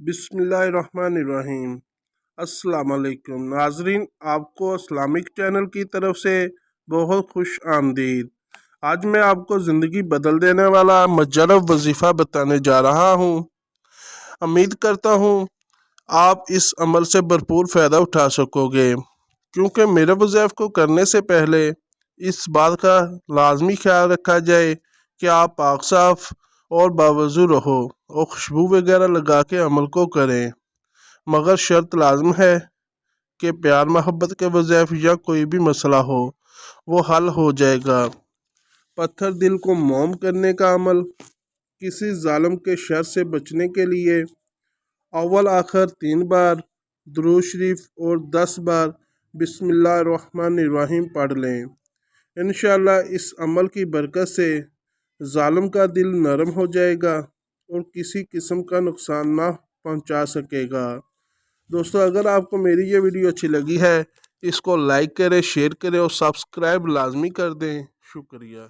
बिस्मिल्लाहिर्रहमानिर्रहीम। अस्सलाम वालेकुम नाजरीन, आपको इस्लामिक चैनल की तरफ से बहुत खुश आमदीद। आज मैं आपको ज़िंदगी बदल देने वाला मुजर्रब वजीफ़ा बताने जा रहा हूँ। उम्मीद करता हूँ आप इस अमल से भरपूर फ़ायदा उठा सकोगे, क्योंकि मेरे वज़ीफ़े को करने से पहले इस बात का लाजमी ख्याल रखा जाए कि आप पाक साफ और बावजू रहो और खुशबू वगैरह लगा के अमल को करें, मगर शर्त लाजम है कि प्यार मोहब्बत के वज़ीफ़े या कोई भी मसला हो वो हल हो जाएगा। पत्थर दिल को मोम करने का अमल। किसी जालिम के शर से बचने के लिए अव्वल आखिर 3 बार दुरूद शरीफ और 10 बार बिस्मिल्लाहिर्रहमानिर्रहीम पढ़ लें। इंशाअल्लाह इस अमल की बरकत से जालिम का दिल नरम हो जाएगा और किसी किस्म का नुकसान ना पहुंचा सकेगा। दोस्तों, अगर आपको मेरी ये वीडियो अच्छी लगी है, इसको लाइक करें, शेयर करें और सब्सक्राइब लाजमी कर दें। शुक्रिया।